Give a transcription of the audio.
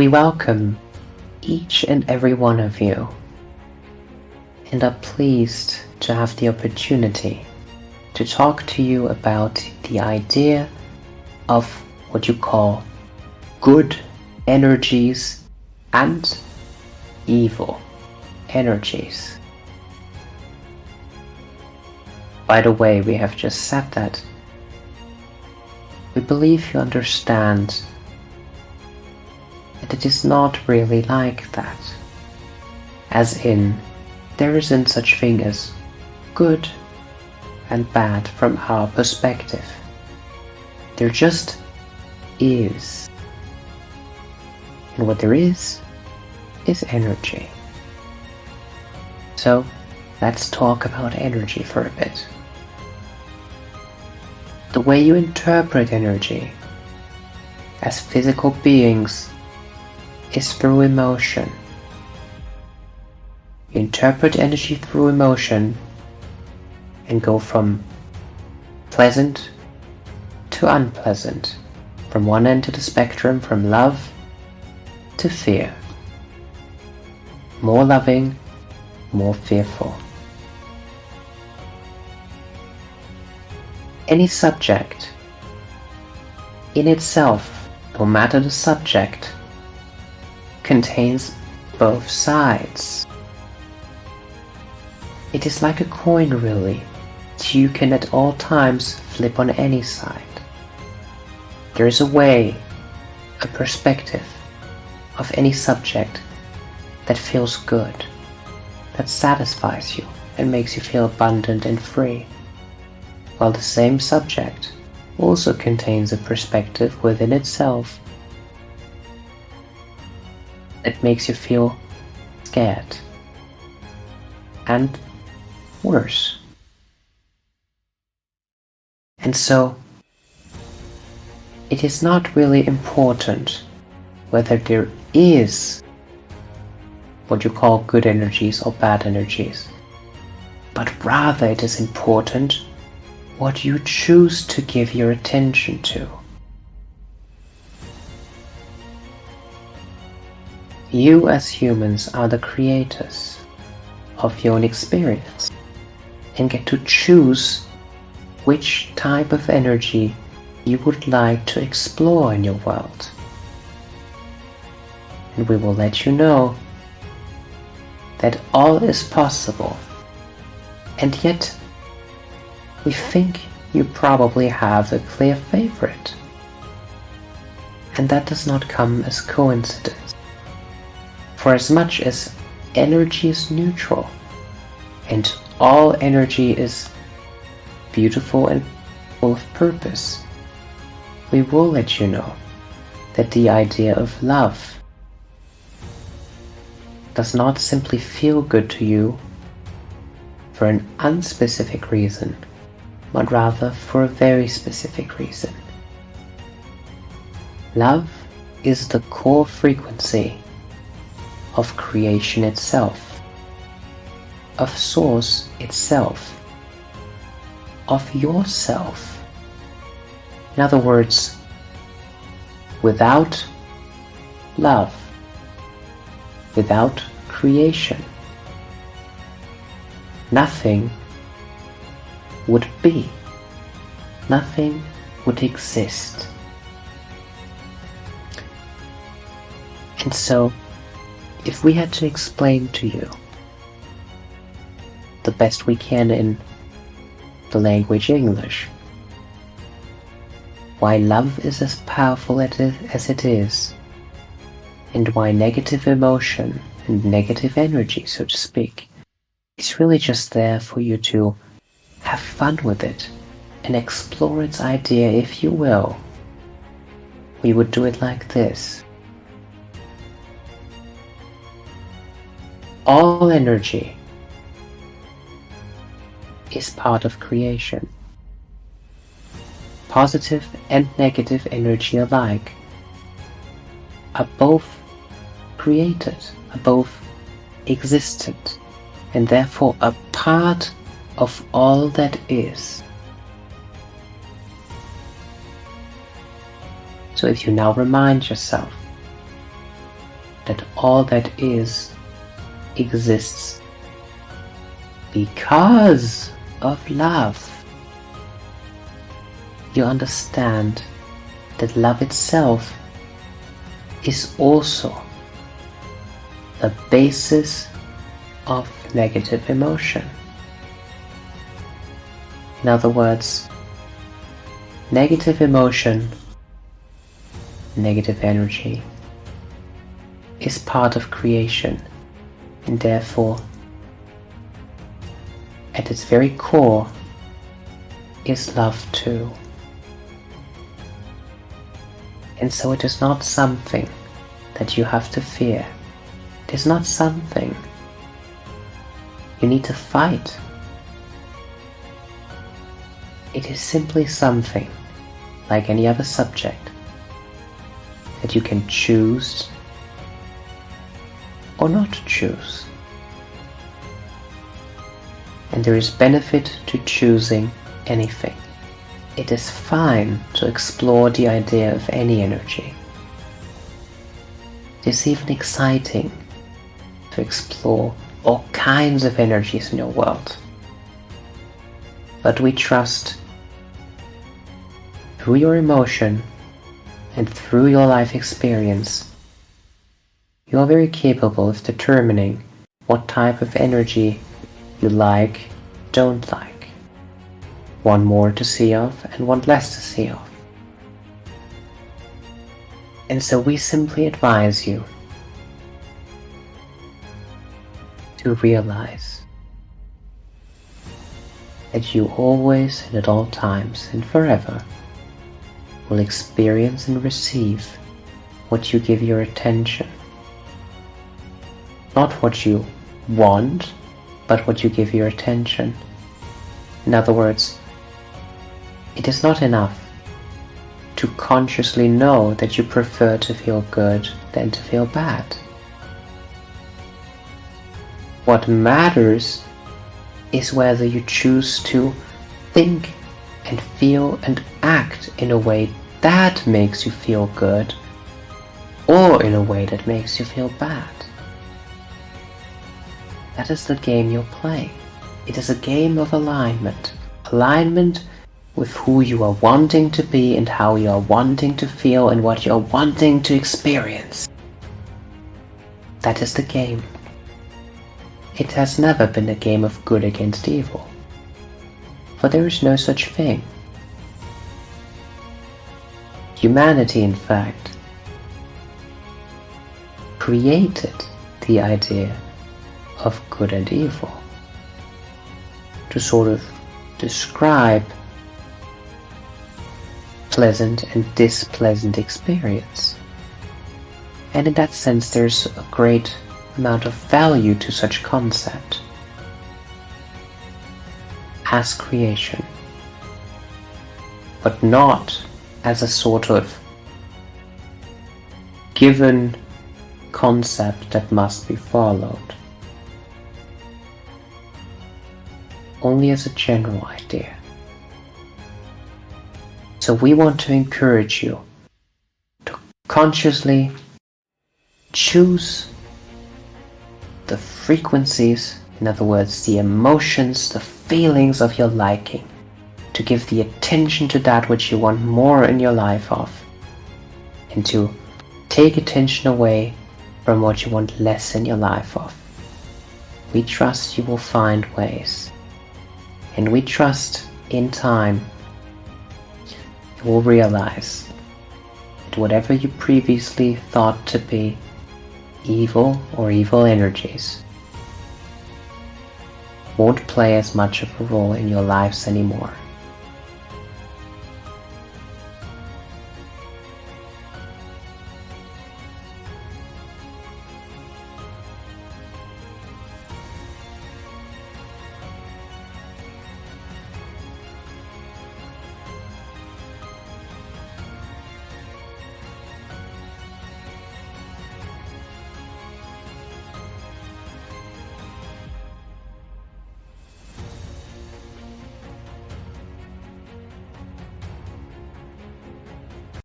We welcome each and every one of you and are pleased to have the opportunity to talk to you about the idea of what you call good energies and evil energies. By the way, we have just said that we believe you understand that it is not really like that. As in, there isn't such thing as good and bad from our perspective. There just is. And what there is energy. So, let's talk about energy for a bit. The way you interpret energy as physical beings is through emotion. You interpret energy through emotion and go from pleasant to unpleasant, from one end of the spectrum, from love to fear. More loving, more fearful. Any subject in itself, no matter the subject, contains both sides. It is like a coin, really, that you can at all times flip on any side. There is a way, a perspective of any subject that feels good, that satisfies you and makes you feel abundant and free, while the same subject also contains a perspective within itself that makes you feel scared and worse. And so, it is not really important whether there is what you call good energies or bad energies, but rather it is important what you choose to give your attention to. You as humans are the creators of your own experience and get to choose which type of energy you would like to explore in your world. And we will let you know that all is possible, and yet we think you probably have a clear favorite, and that does not come as coincidence. For as much as energy is neutral and all energy is beautiful and full of purpose, we will let you know that the idea of love does not simply feel good to you for an unspecific reason, but rather for a very specific reason. Love is the core frequency of creation itself, of source itself, of yourself. In other words, without love, without creation, nothing would be, nothing would exist. And so, if we had to explain to you the best we can in the language English why love is as powerful as it is, and why negative emotion and negative energy, so to speak, is really just there for you to have fun with it and explore its idea if you will, we would do it like this. All energy is part of creation. Positive and negative energy alike are both created, are both existent, and therefore a part of all that is. So if you now remind yourself that all that is exists because of love, you understand that love itself is also the basis of negative emotion. In other words, negative emotion, negative energy, is part of creation, and therefore, at its very core, is love too. And so it is not something that you have to fear. It is not something you need to fight. It is simply something, like any other subject, that you can choose or not choose. And there is benefit to choosing anything. It is fine to explore the idea of any energy. It is even exciting to explore all kinds of energies in your world. But we trust through your emotion and through your life experience, you are very capable of determining what type of energy you like, don't like, want more to see of and want less to see of. And so we simply advise you to realize that you always and at all times and forever will experience and receive what you give your attention. Not what you want, but what you give your attention. In other words, it is not enough to consciously know that you prefer to feel good than to feel bad. What matters is whether you choose to think and feel and act in a way that makes you feel good or in a way that makes you feel bad. That is the game you're playing. It is a game of alignment. Alignment with who you are wanting to be and how you are wanting to feel and what you are wanting to experience. That is the game. It has never been a game of good against evil, for there is no such thing. Humanity, in fact, created the idea of good and evil to sort of describe pleasant and displeasant experience. And in that sense, there's a great amount of value to such concept as creation, but not as a sort of given concept that must be followed, only as a general idea. So we want to encourage you to consciously choose the frequencies, in other words, the emotions, the feelings of your liking, to give the attention to that which you want more in your life of, and to take attention away from what you want less in your life of. We trust you will find ways, and we trust in time you will realize that whatever you previously thought to be evil or evil energies won't play as much of a role in your lives anymore.